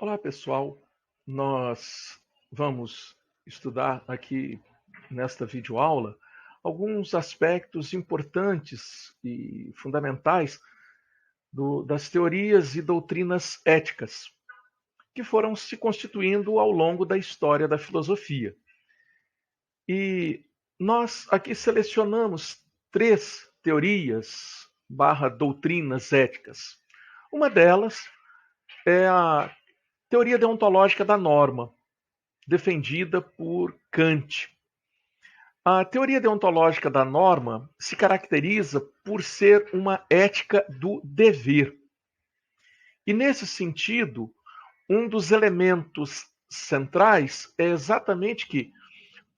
Olá, pessoal. Nós vamos estudar aqui nesta videoaula alguns aspectos importantes e fundamentais das teorias e doutrinas éticas que foram se constituindo ao longo da história da filosofia. E nós aqui selecionamos 3 teorias/doutrinas éticas. Uma delas é a teoria deontológica da norma, defendida por Kant. A teoria deontológica da norma se caracteriza por ser uma ética do dever. E, nesse sentido, um dos elementos centrais é exatamente que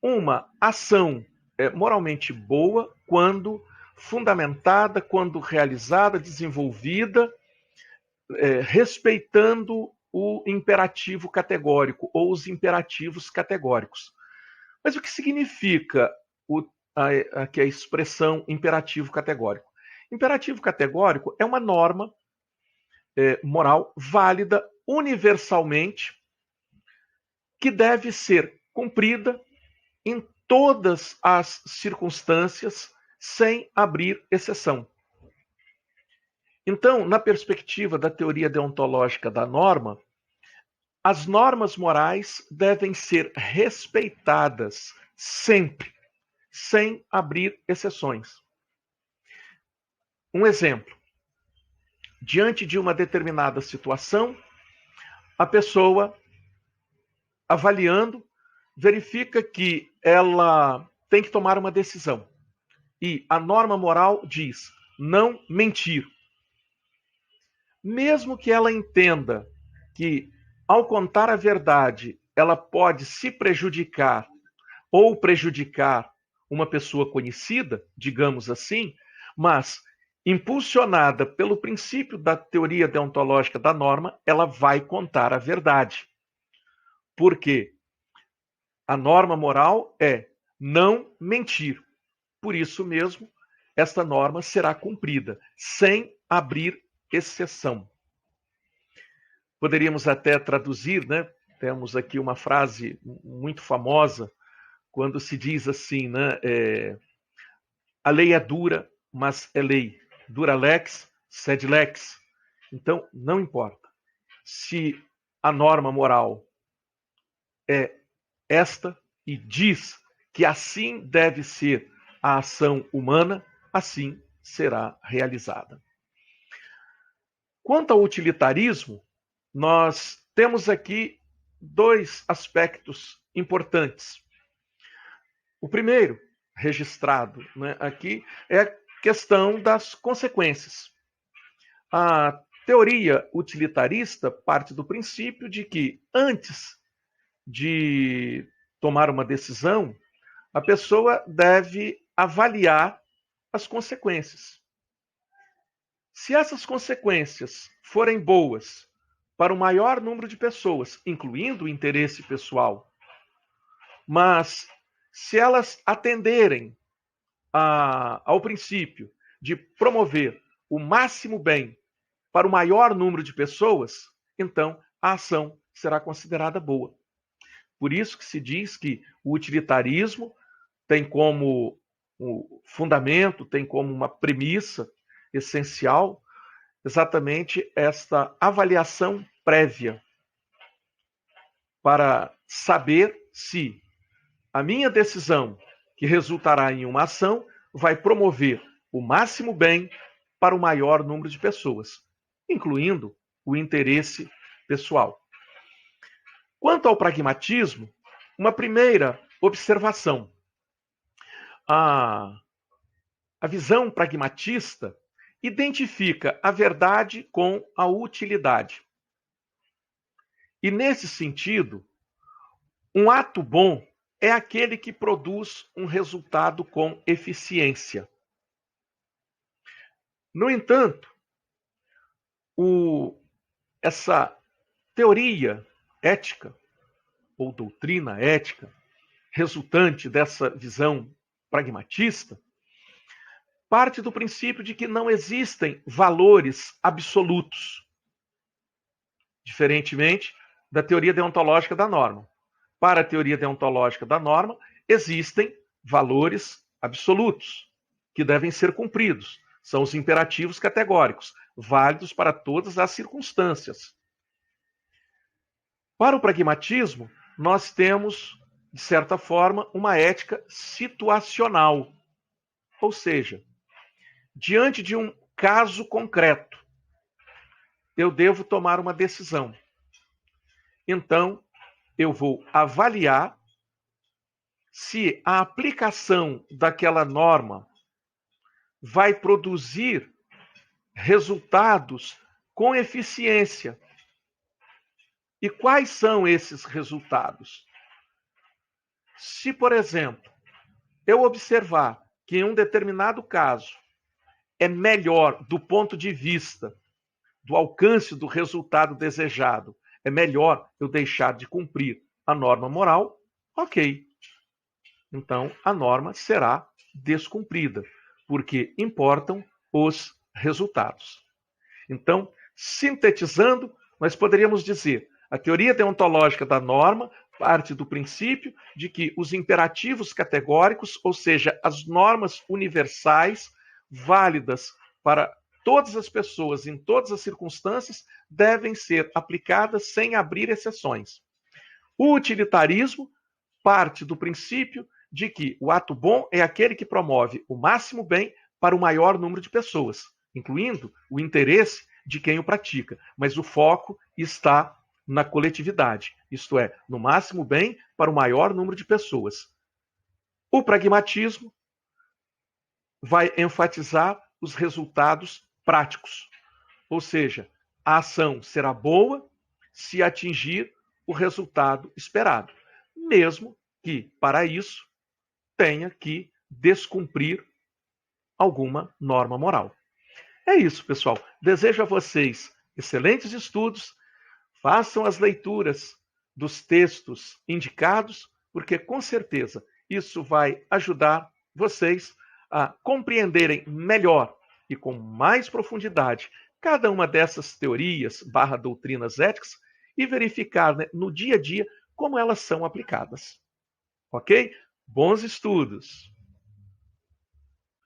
uma ação é moralmente boa quando fundamentada, quando realizada, desenvolvida, respeitando o imperativo categórico ou os imperativos categóricos. Mas o que significa aqui a expressão imperativo categórico? Imperativo categórico é uma norma moral válida universalmente que deve ser cumprida em todas as circunstâncias sem abrir exceção. Então, na perspectiva da teoria deontológica da norma, as normas morais devem ser respeitadas sempre, sem abrir exceções. Um exemplo: diante de uma determinada situação, a pessoa, avaliando, verifica que ela tem que tomar uma decisão. E a norma moral diz: não mentir. Mesmo que ela entenda que, ao contar a verdade, ela pode se prejudicar ou prejudicar uma pessoa conhecida, digamos assim, mas impulsionada pelo princípio da teoria deontológica da norma, ela vai contar a verdade. Porque a norma moral é não mentir. Por isso mesmo, esta norma será cumprida, sem abrir exceção. Poderíamos até traduzir, né? Temos aqui uma frase muito famosa, quando se diz assim, né? A lei é dura, mas é lei. Dura lex, sed lex. Então, não importa. Se a norma moral é esta e diz que assim deve ser a ação humana, assim será realizada. Quanto ao utilitarismo, nós temos aqui 2 aspectos importantes. O primeiro, registrado, né, aqui, é a questão das consequências. A teoria utilitarista parte do princípio de que, antes de tomar uma decisão, a pessoa deve avaliar as consequências. Se essas consequências forem boas para o maior número de pessoas, incluindo o interesse pessoal, mas se elas atenderem ao princípio de promover o máximo bem para o maior número de pessoas, então a ação será considerada boa. Por isso que se diz que o utilitarismo tem como fundamento, tem como uma premissa essencial exatamente esta avaliação prévia para saber se a minha decisão, que resultará em uma ação, vai promover o máximo bem para o maior número de pessoas, incluindo o interesse pessoal. Quanto ao pragmatismo, uma primeira observação. A visão pragmatista identifica a verdade com a utilidade. E, nesse sentido, um ato bom é aquele que produz um resultado com eficiência. No entanto, essa teoria ética, ou doutrina ética, resultante dessa visão pragmatista, parte do princípio de que não existem valores absolutos. Diferentemente da teoria deontológica da norma. Para a teoria deontológica da norma, existem valores absolutos que devem ser cumpridos. São os imperativos categóricos, válidos para todas as circunstâncias. Para o pragmatismo, nós temos, de certa forma, uma ética situacional. Ou seja, diante de um caso concreto, eu devo tomar uma decisão. Então, eu vou avaliar se a aplicação daquela norma vai produzir resultados com eficiência. E quais são esses resultados? Se, por exemplo, eu observar que em um determinado caso é melhor do ponto de vista do alcance do resultado desejado, é melhor eu deixar de cumprir a norma moral, ok. Então, a norma será descumprida, porque importam os resultados. Então, sintetizando, nós poderíamos dizer, a teoria deontológica da norma parte do princípio de que os imperativos categóricos, ou seja, as normas universais, válidas para todas as pessoas, em todas as circunstâncias, devem ser aplicadas sem abrir exceções. O utilitarismo parte do princípio de que o ato bom é aquele que promove o máximo bem para o maior número de pessoas, incluindo o interesse de quem o pratica, mas o foco está na coletividade, isto é, no máximo bem para o maior número de pessoas. O pragmatismo vai enfatizar os resultados práticos, ou seja, a ação será boa se atingir o resultado esperado, mesmo que, para isso, tenha que descumprir alguma norma moral. É isso, pessoal. Desejo a vocês excelentes estudos, façam as leituras dos textos indicados, porque com certeza isso vai ajudar vocês a compreenderem melhor e com mais profundidade cada uma dessas teorias / doutrinas éticas e verificar, né, no dia a dia como elas são aplicadas. Ok? Bons estudos!